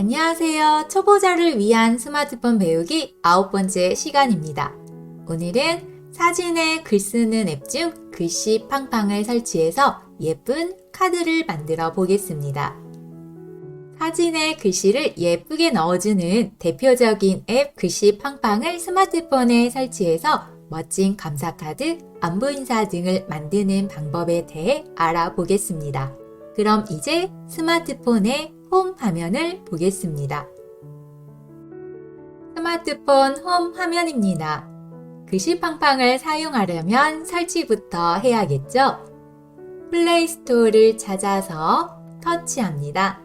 안녕하세요. 초보자를 위한 스마트폰 배우기 9번째 시간입니다. 오늘은 사진에 글 쓰는 앱 중 글씨 팡팡을 설치해서 예쁜 카드를 만들어 보겠습니다. 사진에 글씨를 예쁘게 넣어주는 대표적인 앱 글씨 팡팡을 스마트폰에 설치해서 멋진 감사카드, 안부인사 등을 만드는 방법에 대해 알아보겠습니다. 그럼 이제 스마트폰의 홈 화면을 보겠습니다. 스마트폰 홈 화면입니다. 글씨팡팡을 사용하려면 설치부터 해야겠죠? 플레이스토어를 찾아서 터치합니다.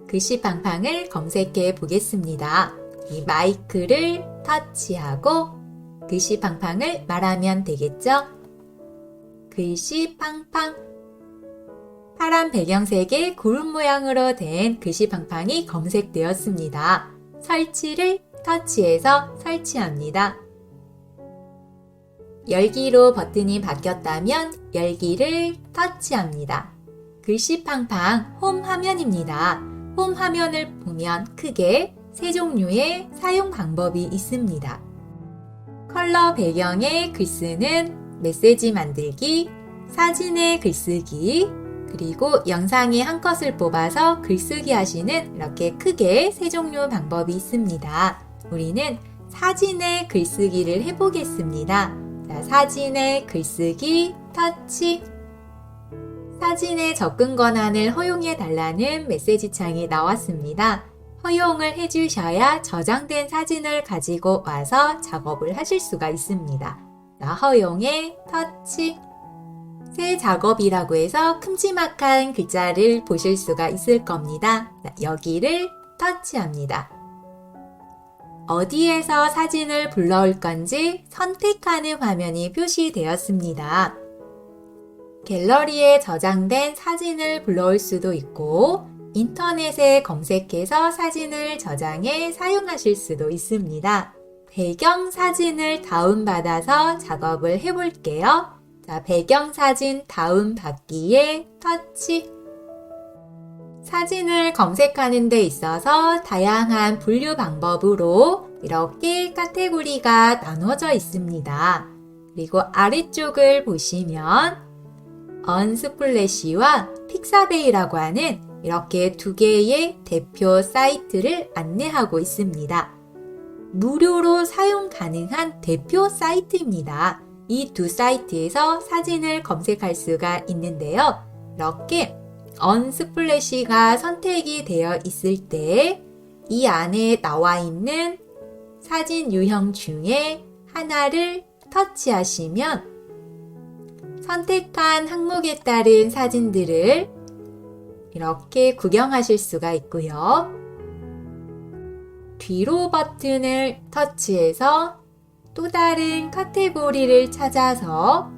글씨팡팡을 검색해 보겠습니다. 이 마이크를 터치하고 글씨팡팡을 말하면 되겠죠? 글씨팡팡. 파란 배경색의 구름 모양으로 된 글씨팡팡이 검색되었습니다. 설치를 터치해서 설치합니다. 열기로 버튼이 바뀌었다면 열기를 터치합니다. 글씨팡팡 홈 화면입니다. 홈 화면을 보면 크게 세 종류의 사용 방법이 있습니다. 컬러 배경에 글쓰는 메시지 만들기, 사진에 글쓰기, 그리고 영상의 한 컷을 뽑아서 글쓰기 하시는 이렇게 크게 세 종류 방법이 있습니다. 우리는 사진에 글쓰기를 해보겠습니다. 자, 사진에 글쓰기 터치. 사진의 접근 권한을 허용해 달라는 메시지 창이 나왔습니다. 허용을 해주셔야 저장된 사진을 가지고 와서 작업을 하실 수가 있습니다. 자, 허용에 터치. 새 작업이라고 해서 큼지막한 글자를 보실 수가 있을 겁니다. 여기를 터치합니다. 어디에서 사진을 불러올 건지 선택하는 화면이 표시되었습니다. 갤러리에 저장된 사진을 불러올 수도 있고 인터넷에 검색해서 사진을 저장해 사용하실 수도 있습니다. 배경 사진을 다운받아서 작업을 해볼게요. 자, 배경사진 다운받기에 터치. 사진을 검색하는 데 있어서 다양한 분류 방법으로 이렇게 카테고리가 나눠져 있습니다. 그리고 아래쪽을 보시면 언스플래시와 픽사베이라고 하는 이렇게 두 개의 대표 사이트를 안내하고 있습니다. 무료로 사용 가능한 대표 사이트입니다. 이 두 사이트에서 사진을 검색할 수가 있는데요. 이렇게 언스플래시가 선택이 되어 있을 때 이 안에 나와 있는 사진 유형 중에 하나를 터치하시면 선택한 항목에 따른 사진들을 이렇게 구경하실 수가 있고요. 뒤로 버튼을 터치해서 또 다른 카테고리를 찾아서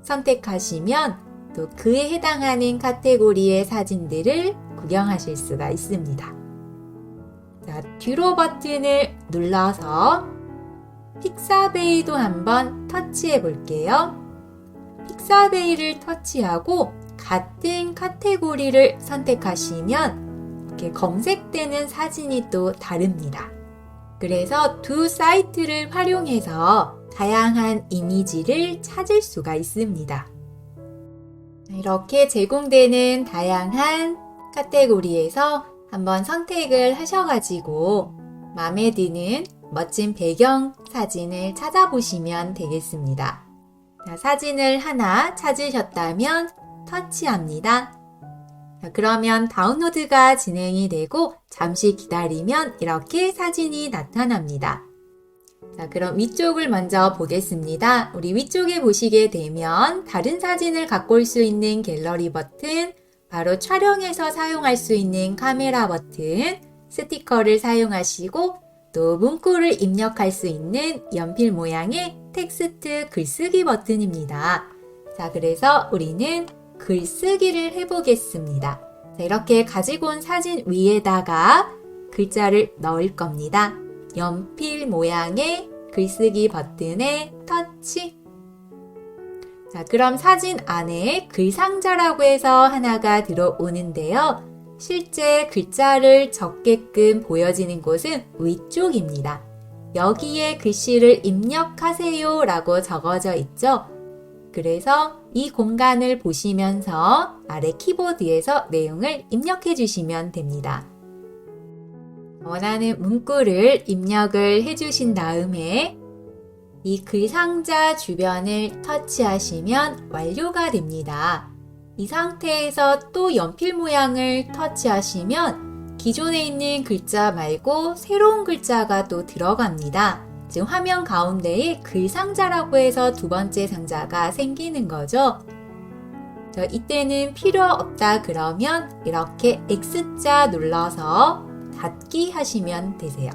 선택하시면 또 그에 해당하는 카테고리의 사진들을 구경하실 수가 있습니다. 자, 뒤로 버튼을 눌러서 픽사베이도 한번 터치해 볼게요. 픽사베이를 터치하고 같은 카테고리를 선택하시면 이렇게 검색되는 사진이 또 다릅니다. 그래서 두 사이트를 활용해서 다양한 이미지를 찾을 수가 있습니다. 이렇게 제공되는 다양한 카테고리에서 한번 선택을 하셔가지고 마음에 드는 멋진 배경 사진을 찾아보시면 되겠습니다. 자, 사진을 하나 찾으셨다면 터치합니다. 자, 그러면 다운로드가 진행이 되고 잠시 기다리면 이렇게 사진이 나타납니다. 자, 그럼 위쪽을 먼저 보겠습니다. 우리 위쪽에 보시게 되면 다른 사진을 갖고 올 수 있는 갤러리 버튼, 바로 촬영해서 사용할 수 있는 카메라 버튼, 스티커를 사용하시고 또 문구를 입력할 수 있는 연필 모양의 텍스트 글쓰기 버튼입니다. 자, 그래서 우리는 글쓰기를 해보겠습니다. 자, 이렇게 가지고 온 사진 위에다가 글자를 넣을 겁니다. 연필 모양의 글쓰기 버튼에 터치. 자, 그럼 사진 안에 글상자라고 해서 하나가 들어오는데요. 실제 글자를 적게끔 보여지는 곳은 위쪽입니다. 여기에 글씨를 입력하세요 라고 적어져 있죠. 그래서 이 공간을 보시면서 아래 키보드에서 내용을 입력해 주시면 됩니다. 원하는 문구를 입력을 해주신 다음에 이 글상자 주변을 터치하시면 완료가 됩니다. 이 상태에서 또 연필 모양을 터치하시면 기존에 있는 글자 말고 새로운 글자가 또 들어갑니다. 지금 화면 가운데에 글상자라고 해서 두 번째 상자가 생기는 거죠. 이때는 필요 없다 그러면 이렇게 X자 눌러서 닫기 하시면 되세요.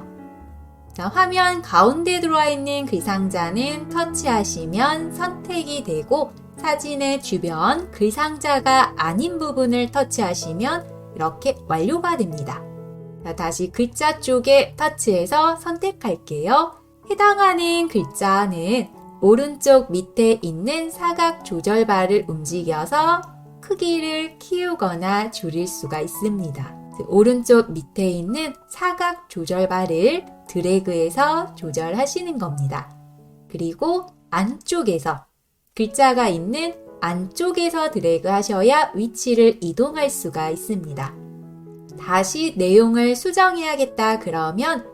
화면 가운데 들어와 있는 글상자는 터치하시면 선택이 되고 사진의 주변 글상자가 아닌 부분을 터치하시면 이렇게 완료가 됩니다. 다시 글자 쪽에 터치해서 선택할게요. 해당하는 글자는 오른쪽 밑에 있는 사각 조절바를 움직여서 크기를 키우거나 줄일 수가 있습니다. 오른쪽 밑에 있는 사각 조절바를 드래그해서 조절하시는 겁니다. 그리고 안쪽에서 글자가 있는 안쪽에서 드래그 하셔야 위치를 이동할 수가 있습니다. 다시 내용을 수정해야겠다 그러면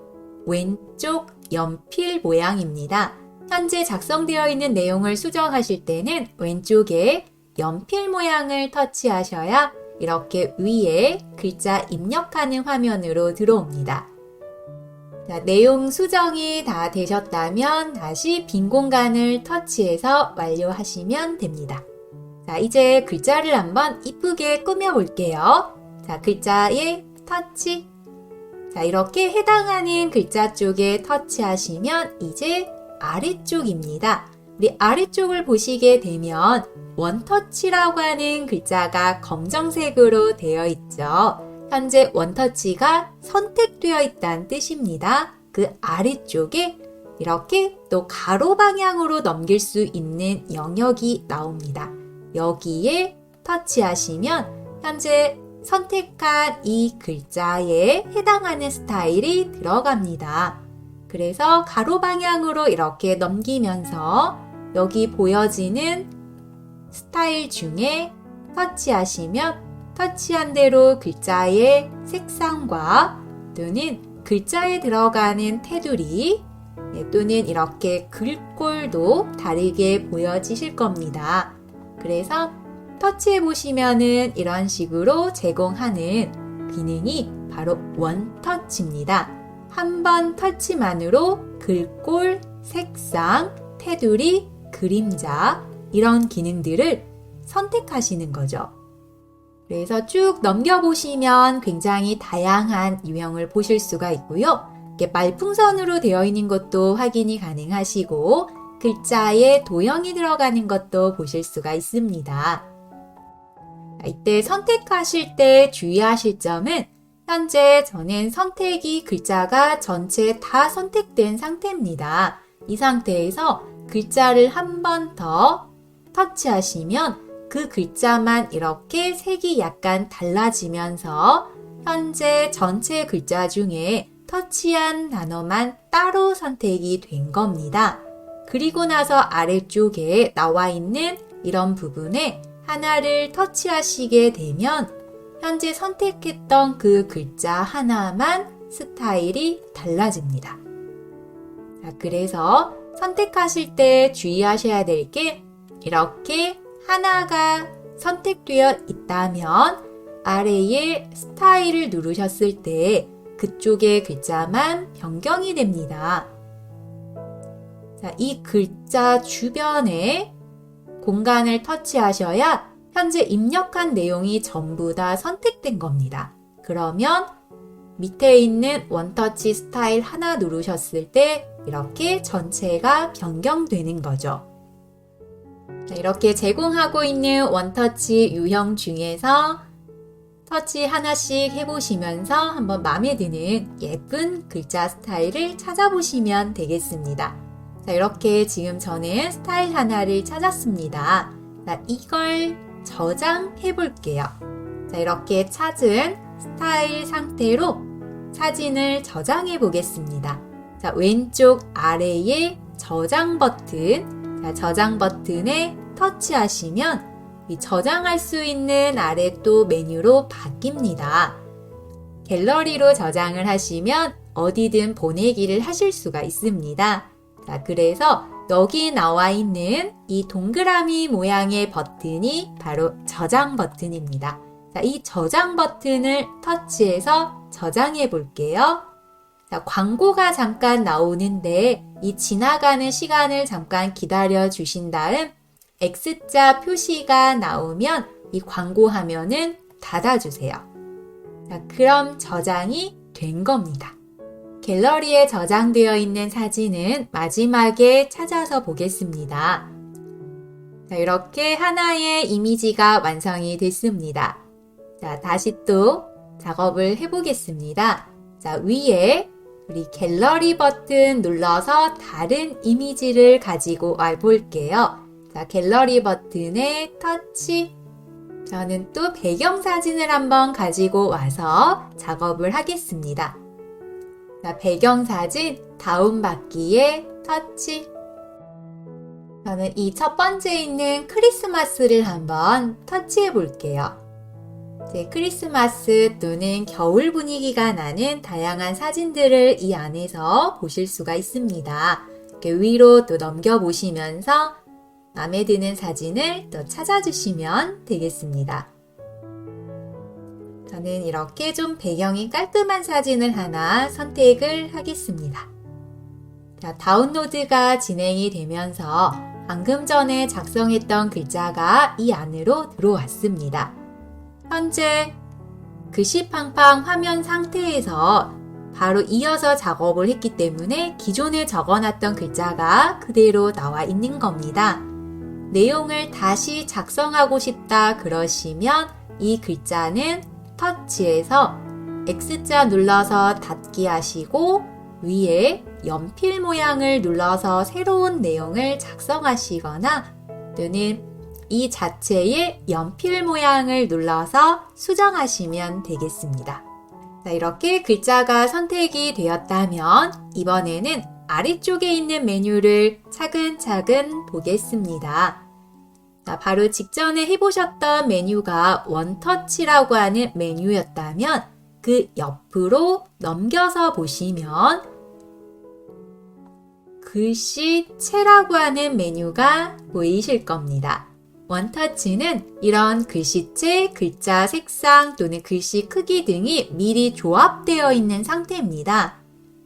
왼쪽 연필 모양입니다. 현재 작성되어 있는 내용을 수정하실 때는 왼쪽에 연필 모양을 터치하셔야 이렇게 위에 글자 입력하는 화면으로 들어옵니다. 자, 내용 수정이 다 되셨다면 다시 빈 공간을 터치해서 완료하시면 됩니다. 자, 이제 글자를 한번 이쁘게 꾸며 볼게요. 자, 글자에 터치. 자, 이렇게 해당하는 글자 쪽에 터치하시면 이제 아래쪽입니다. 우리 아래쪽을 보시게 되면 원터치라고 하는 글자가 검정색으로 되어 있죠. 현재 원터치가 선택되어 있다는 뜻입니다. 그 아래쪽에 이렇게 또 가로 방향으로 넘길 수 있는 영역이 나옵니다. 여기에 터치하시면 현재 선택한 이 글자에 해당하는 스타일이 들어갑니다. 그래서 가로 방향으로 이렇게 넘기면서 여기 보여지는 스타일 중에 터치하시면 터치한 대로 글자의 색상과 또는 글자에 들어가는 테두리 또는 이렇게 글꼴도 다르게 보여지실 겁니다. 그래서 터치해 보시면은 이런 식으로 제공하는 기능이 바로 원터치입니다. 한 번 터치만으로 글꼴, 색상, 테두리, 그림자 이런 기능들을 선택하시는 거죠. 그래서 쭉 넘겨보시면 굉장히 다양한 유형을 보실 수가 있고요. 이렇게 말풍선으로 되어 있는 것도 확인이 가능하시고 글자에 도형이 들어가는 것도 보실 수가 있습니다. 이때 선택하실 때 주의하실 점은 현재 저는 선택이 글자가 전체 다 선택된 상태입니다. 이 상태에서 글자를 한 번 더 터치하시면 그 글자만 이렇게 색이 약간 달라지면서 현재 전체 글자 중에 터치한 단어만 따로 선택이 된 겁니다. 그리고 나서 아래쪽에 나와 있는 이런 부분에 하나를 터치하시게 되면 현재 선택했던 그 글자 하나만 스타일이 달라집니다. 자, 그래서 선택하실 때 주의하셔야 될 게 이렇게 하나가 선택되어 있다면 아래에 스타일을 누르셨을 때 그쪽의 글자만 변경이 됩니다. 자, 이 글자 주변에 공간을 터치하셔야 현재 입력한 내용이 전부 다 선택된 겁니다. 그러면 밑에 있는 원터치 스타일 하나 누르셨을 때 이렇게 전체가 변경되는 거죠. 자, 이렇게 제공하고 있는 원터치 유형 중에서 터치 하나씩 해보시면서 한번 마음에 드는 예쁜 글자 스타일을 찾아보시면 되겠습니다. 자, 이렇게 지금 저는 스타일 하나를 찾았습니다. 자, 이걸 저장해 볼게요. 자, 이렇게 찾은 스타일 상태로 사진을 저장해 보겠습니다. 자, 왼쪽 아래에 저장 버튼, 자, 저장 버튼에 터치하시면 이 저장할 수 있는 아래 또 메뉴로 바뀝니다. 갤러리로 저장을 하시면 어디든 보내기를 하실 수가 있습니다. 자, 그래서 여기 나와 있는 이 동그라미 모양의 버튼이 바로 저장 버튼입니다. 자, 이 저장 버튼을 터치해서 저장해 볼게요. 자, 광고가 잠깐 나오는데 이 지나가는 시간을 잠깐 기다려 주신 다음 X자 표시가 나오면 이 광고 화면은 닫아주세요. 자, 그럼 저장이 된 겁니다. 갤러리에 저장되어 있는 사진은 마지막에 찾아서 보겠습니다. 자, 이렇게 하나의 이미지가 완성이 됐습니다. 자, 다시 또 작업을 해보겠습니다. 자, 위에 우리 갤러리 버튼 눌러서 다른 이미지를 가지고 와 볼게요. 자, 갤러리 버튼에 터치. 저는 또 배경사진을 한번 가지고 와서 작업을 하겠습니다. 자, 배경사진 다운받기에 터치. 저는 이 첫 번째 있는 크리스마스를 한번 터치해 볼게요. 크리스마스 또는 겨울 분위기가 나는 다양한 사진들을 이 안에서 보실 수가 있습니다. 이렇게 위로 또 넘겨보시면서 마음에 드는 사진을 또 찾아주시면 되겠습니다. 저는 이렇게 좀 배경이 깔끔한 사진을 하나 선택을 하겠습니다. 자, 다운로드가 진행이 되면서 방금 전에 작성했던 글자가 이 안으로 들어왔습니다. 현재 글씨팡팡 화면 상태에서 바로 이어서 작업을 했기 때문에 기존에 적어놨던 글자가 그대로 나와 있는 겁니다. 내용을 다시 작성하고 싶다 그러시면 이 글자는 터치해서 X자 눌러서 닫기 하시고 위에 연필 모양을 눌러서 새로운 내용을 작성하시거나 또는 이 자체의 연필 모양을 눌러서 수정하시면 되겠습니다. 자, 이렇게 글자가 선택이 되었다면 이번에는 아래쪽에 있는 메뉴를 차근차근 보겠습니다. 자, 바로 직전에 해보셨던 메뉴가 원터치라고 하는 메뉴였다면 그 옆으로 넘겨서 보시면 글씨체라고 하는 메뉴가 보이실 겁니다. 원터치는 이런 글씨체, 글자 색상 또는 글씨 크기 등이 미리 조합되어 있는 상태입니다.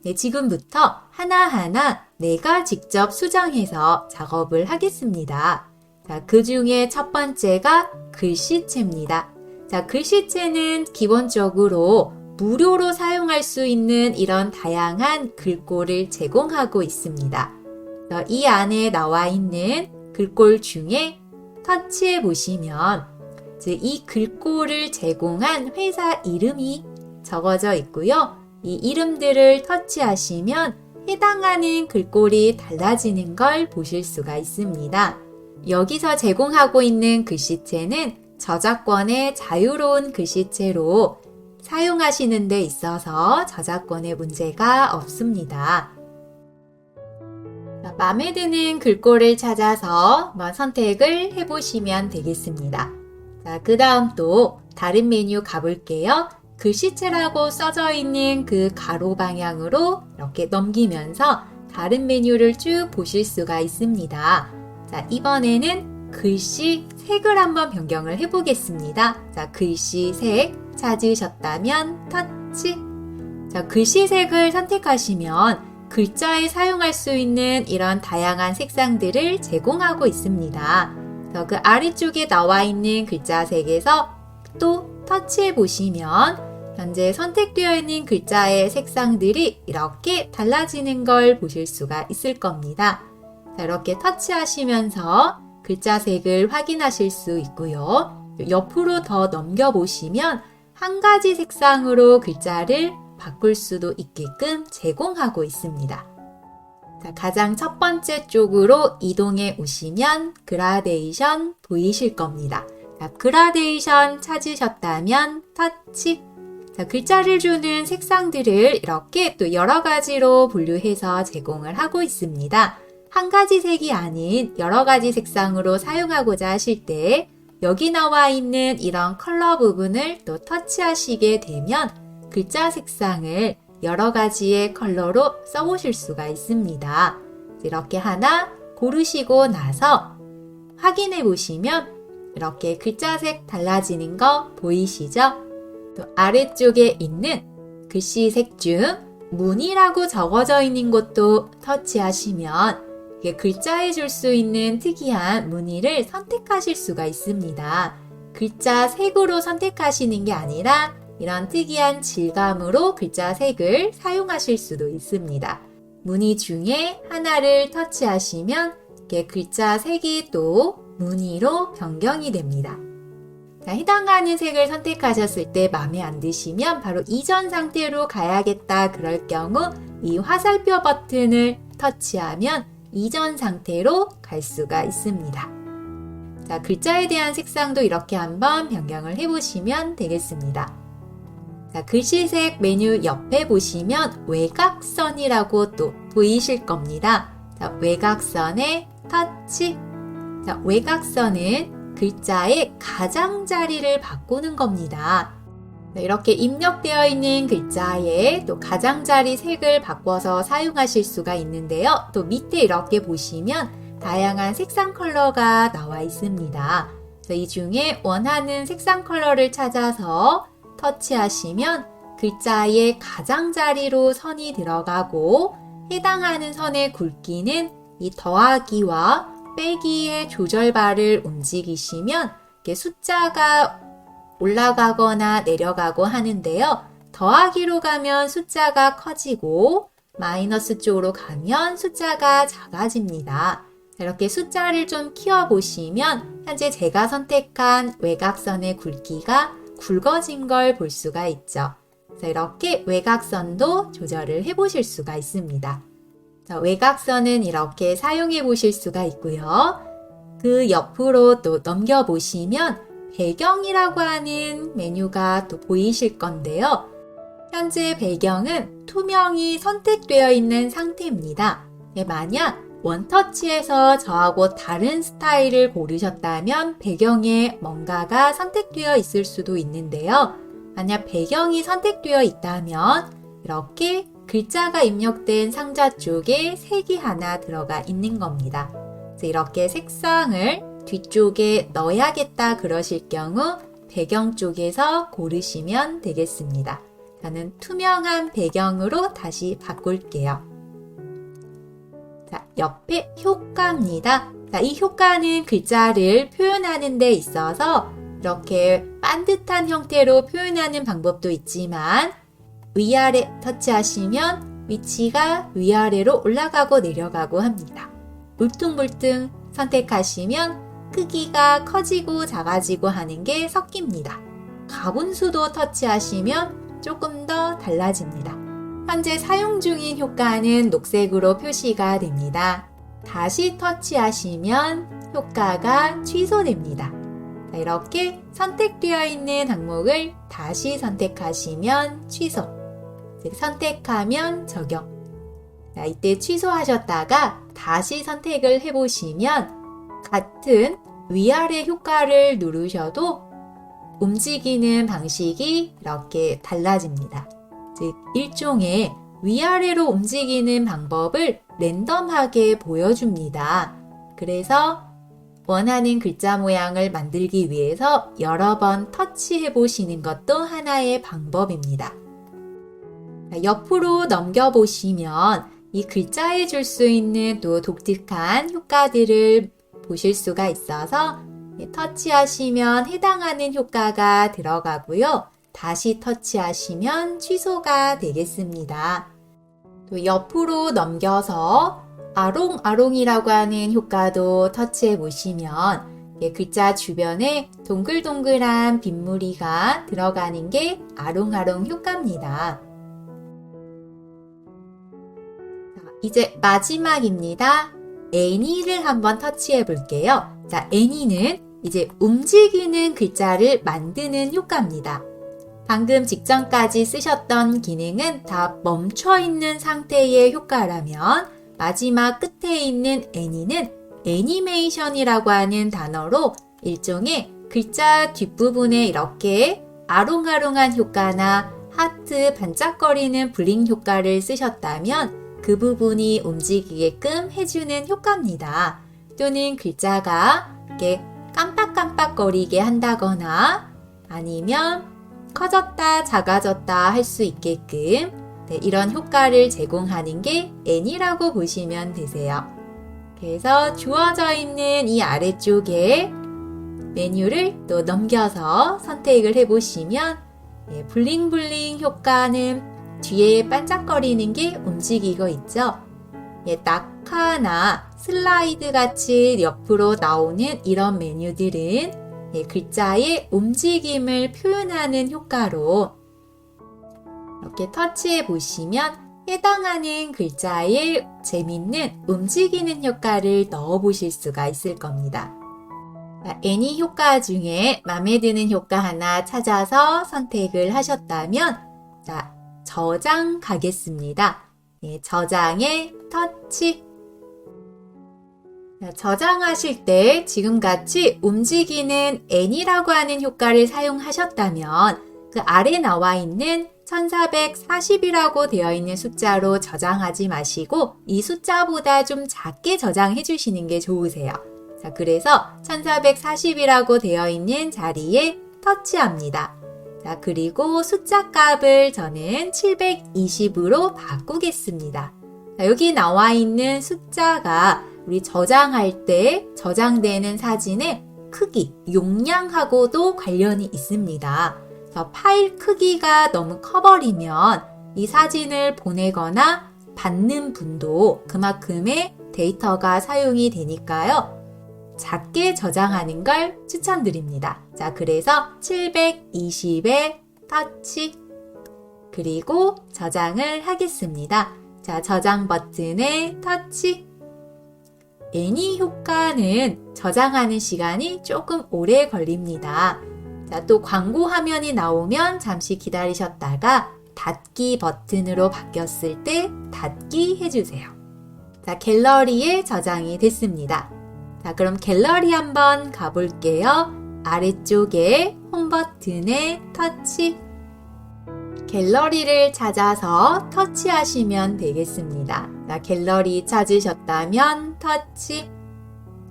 네, 지금부터 하나하나 내가 직접 수정해서 작업을 하겠습니다. 자, 그 중에 첫 번째가 글씨체입니다. 자, 글씨체는 기본적으로 무료로 사용할 수 있는 이런 다양한 글꼴을 제공하고 있습니다. 이 안에 나와 있는 글꼴 중에 터치해 보시면 이 글꼴을 제공한 회사 이름이 적어져 있고요. 이 이름들을 터치하시면 해당하는 글꼴이 달라지는 걸 보실 수가 있습니다. 여기서 제공하고 있는 글씨체는 저작권의 자유로운 글씨체로 사용하시는 데 있어서 저작권의 문제가 없습니다. 마음에 드는 글꼴을 찾아서 선택을 해보시면 되겠습니다. 자, 그 다음 또 다른 메뉴 가볼게요. 글씨체라고 써져 있는 그 가로 방향으로 이렇게 넘기면서 다른 메뉴를 쭉 보실 수가 있습니다. 자, 이번에는 글씨 색을 한번 변경을 해보겠습니다. 자, 글씨 색 찾으셨다면 터치. 자, 글씨 색을 선택하시면 글자에 사용할 수 있는 이런 다양한 색상들을 제공하고 있습니다. 그 아래쪽에 나와 있는 글자 색에서 또 터치해 보시면 현재 선택되어 있는 글자의 색상들이 이렇게 달라지는 걸 보실 수가 있을 겁니다. 자, 이렇게 터치하시면서 글자 색을 확인하실 수 있고요. 옆으로 더 넘겨보시면 한 가지 색상으로 글자를 바꿀 수도 있게끔 제공하고 있습니다. 자, 가장 첫 번째 쪽으로 이동해 오시면 그라데이션 보이실 겁니다. 자, 그라데이션 찾으셨다면 터치. 자, 글자를 주는 색상들을 이렇게 또 여러 가지로 분류해서 제공을 하고 있습니다. 한 가지 색이 아닌 여러 가지 색상으로 사용하고자 하실 때 여기 나와 있는 이런 컬러 부분을 또 터치하시게 되면 글자 색상을 여러 가지의 컬러로 써보실 수가 있습니다. 이렇게 하나 고르시고 나서 확인해 보시면 이렇게 글자색 달라지는 거 보이시죠? 또 아래쪽에 있는 글씨색 중 문이라고 적어져 있는 곳도 터치하시면 글자에 줄 수 있는 특이한 무늬를 선택하실 수가 있습니다. 글자 색으로 선택하시는 게 아니라 이런 특이한 질감으로 글자 색을 사용하실 수도 있습니다. 무늬 중에 하나를 터치하시면 글자 색이 또 무늬로 변경이 됩니다. 자, 해당하는 색을 선택하셨을 때 마음에 안 드시면 바로 이전 상태로 가야겠다 그럴 경우 이 화살표 버튼을 터치하면 이전 상태로 갈 수가 있습니다. 자, 글자에 대한 색상도 이렇게 한번 변경을 해보시면 되겠습니다. 자, 글씨색 메뉴 옆에 보시면 외곽선이라고 또 보이실 겁니다. 자, 외곽선에 터치. 자, 외곽선은 글자의 가장자리를 바꾸는 겁니다. 이렇게 입력되어 있는 글자에 또 가장자리 색을 바꿔서 사용하실 수가 있는데요. 또 밑에 이렇게 보시면 다양한 색상 컬러가 나와 있습니다. 이 중에 원하는 색상 컬러를 찾아서 터치하시면 글자의 가장자리로 선이 들어가고 해당하는 선의 굵기는 이 더하기와 빼기의 조절바를 움직이시면 이렇게 숫자가 올라가거나 내려가고 하는데요. 더하기로 가면 숫자가 커지고 마이너스 쪽으로 가면 숫자가 작아집니다. 이렇게 숫자를 좀 키워보시면 현재 제가 선택한 외곽선의 굵기가 굵어진 걸 볼 수가 있죠. 그래서 이렇게 외곽선도 조절을 해보실 수가 있습니다. 자, 외곽선은 이렇게 사용해 보실 수가 있고요. 그 옆으로 또 넘겨보시면 배경이라고 하는 메뉴가 또 보이실 건데요. 현재 배경은 투명이 선택되어 있는 상태입니다. 만약 원터치에서 저하고 다른 스타일을 고르셨다면 배경에 뭔가가 선택되어 있을 수도 있는데요. 만약 배경이 선택되어 있다면 이렇게 글자가 입력된 상자 쪽에 색이 하나 들어가 있는 겁니다. 이렇게 색상을 뒤쪽에 넣어야겠다 그러실 경우 배경 쪽에서 고르시면 되겠습니다. 저는 투명한 배경으로 다시 바꿀게요. 자, 옆에 효과입니다. 자, 이 효과는 글자를 표현하는 데 있어서 이렇게 반듯한 형태로 표현하는 방법도 있지만 위아래 터치하시면 위치가 위아래로 올라가고 내려가고 합니다. 울퉁불퉁 선택하시면 크기가 커지고 작아지고 하는 게 섞입니다. 가분수도 터치하시면 조금 더 달라집니다. 현재 사용 중인 효과는 녹색으로 표시가 됩니다. 다시 터치하시면 효과가 취소됩니다. 자, 이렇게 선택되어 있는 항목을 다시 선택하시면 취소, 즉 선택하면 적용. 자, 이때 취소하셨다가 다시 선택을 해보시면 같은 위아래 효과를 누르셔도 움직이는 방식이 이렇게 달라집니다. 즉 일종의 위아래로 움직이는 방법을 랜덤하게 보여줍니다. 그래서 원하는 글자 모양을 만들기 위해서 여러 번 터치해 보시는 것도 하나의 방법입니다. 옆으로 넘겨보시면 이 글자에 줄 수 있는 또 독특한 효과들을 보실 수가 있어서 터치하시면 해당하는 효과가 들어가고요. 다시 터치하시면 취소가 되겠습니다. 또 옆으로 넘겨서 아롱아롱이라고 하는 효과도 터치해 보시면 글자 주변에 동글동글한 빗무리가 들어가는 게 아롱아롱 효과입니다. 이제 마지막입니다. 애니를 한번 터치해 볼게요. 자, 애니는 이제 움직이는 글자를 만드는 효과입니다. 방금 직전까지 쓰셨던 기능은 다 멈춰있는 상태의 효과라면 마지막 끝에 있는 any는 애니메이션이라고 하는 단어로 일종의 글자 뒷부분에 이렇게 아롱아롱한 효과나 하트 반짝거리는 블링 효과를 쓰셨다면 그 부분이 움직이게끔 해주는 효과입니다. 또는 글자가 이렇게 깜빡깜빡거리게 한다거나 아니면 커졌다 작아졌다 할 수 있게끔 이런 효과를 제공하는 게 N이라고 보시면 되세요. 그래서 주어져 있는 이 아래쪽에 메뉴를 또 넘겨서 선택을 해보시면 블링블링 효과는 뒤에 반짝거리는 게 움직이고 있죠. 낙하나 슬라이드 같이 옆으로 나오는 이런 메뉴들은 글자의 움직임을 표현하는 효과로 이렇게 터치해 보시면 해당하는 글자에 재밌는 움직이는 효과를 넣어 보실 수가 있을 겁니다. 애니 효과 중에 마음에 드는 효과 하나 찾아서 선택을 하셨다면 저장 가겠습니다. 저장에 터치. 저장하실 때 지금같이 움직이는 N이라고 하는 효과를 사용하셨다면 그 아래 나와 있는 1440이라고 되어 있는 숫자로 저장하지 마시고 이 숫자보다 좀 작게 저장해 주시는 게 좋으세요. 자, 그래서 1440이라고 되어 있는 자리에 터치합니다. 자, 그리고 숫자 값을 저는 720으로 바꾸겠습니다. 자, 여기 나와 있는 숫자가 우리 저장할 때 저장되는 사진의 크기, 용량하고도 관련이 있습니다. 그래서 파일 크기가 너무 커버리면 이 사진을 보내거나 받는 분도 그만큼의 데이터가 사용이 되니까요. 작게 저장하는 걸 추천드립니다. 자, 그래서 720에 터치 그리고 저장을 하겠습니다. 자, 저장 버튼에 터치. 애니 효과는 저장하는 시간이 조금 오래 걸립니다. 자, 또 광고 화면이 나오면 잠시 기다리셨다가 닫기 버튼으로 바뀌었을 때 닫기 해주세요. 자, 갤러리에 저장이 됐습니다. 자, 그럼 갤러리 한번 가볼게요. 아래쪽에 홈 버튼에 터치. 갤러리를 찾아서 터치하시면 되겠습니다. 자, 갤러리 찾으셨다면 터치.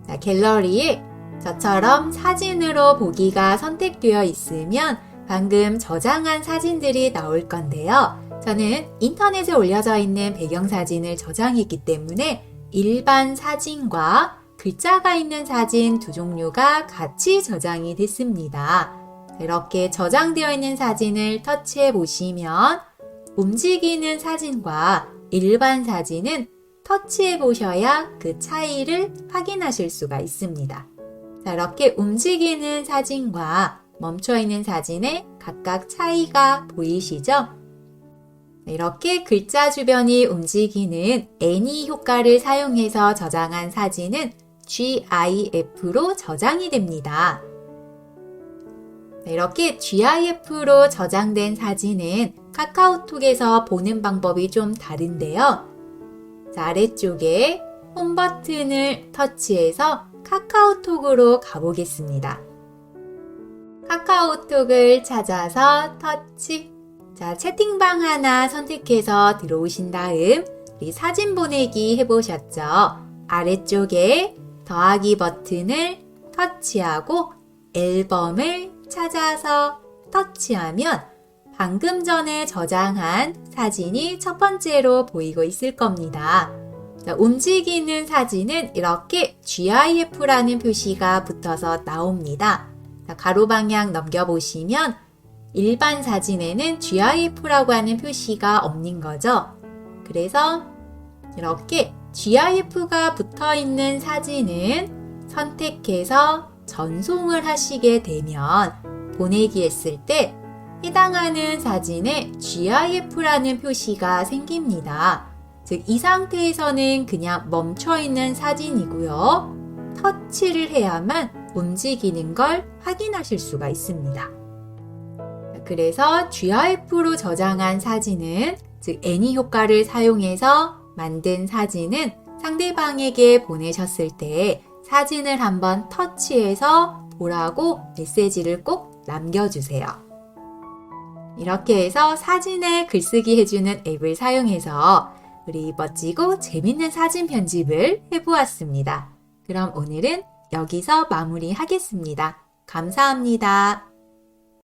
자, 갤러리에 저처럼 사진으로 보기가 선택되어 있으면 방금 저장한 사진들이 나올 건데요. 저는 인터넷에 올려져 있는 배경사진을 저장했기 때문에 일반 사진과 글자가 있는 사진 두 종류가 같이 저장이 됐습니다. 이렇게 저장되어 있는 사진을 터치해 보시면 움직이는 사진과 일반 사진은 터치해 보셔야 그 차이를 확인하실 수가 있습니다. 자, 이렇게 움직이는 사진과 멈춰 있는 사진에 각각 차이가 보이시죠? 이렇게 글자 주변이 움직이는 애니 효과를 사용해서 저장한 사진은 GIF로 저장이 됩니다. 이렇게 GIF로 저장된 사진은 카카오톡에서 보는 방법이 좀 다른데요. 자, 아래쪽에 홈 버튼을 터치해서 카카오톡으로 가보겠습니다. 카카오톡을 찾아서 터치. 자, 채팅방 하나 선택해서 들어오신 다음 우리 사진 보내기 해보셨죠? 아래쪽에 더하기 버튼을 터치하고 앨범을 찾아서 터치하면 방금 전에 저장한 사진이 첫 번째로 보이고 있을 겁니다. 자, 움직이는 사진은 이렇게 GIF라는 표시가 붙어서 나옵니다. 자, 가로 방향 넘겨보시면 일반 사진에는 GIF라고 하는 표시가 없는 거죠. 그래서 이렇게 GIF가 붙어 있는 사진은 선택해서 전송을 하시게 되면 보내기 했을 때 해당하는 사진에 GIF라는 표시가 생깁니다. 즉, 이 상태에서는 그냥 멈춰 있는 사진이고요. 터치를 해야만 움직이는 걸 확인하실 수가 있습니다. 그래서 GIF로 저장한 사진은, 즉 애니 효과를 사용해서 만든 사진은 상대방에게 보내셨을 때 사진을 한번 터치해서 보라고 메시지를 꼭 남겨주세요. 이렇게 해서 사진에 글쓰기 해주는 앱을 사용해서 우리 멋지고 재밌는 사진 편집을 해보았습니다. 그럼 오늘은 여기서 마무리하겠습니다. 감사합니다.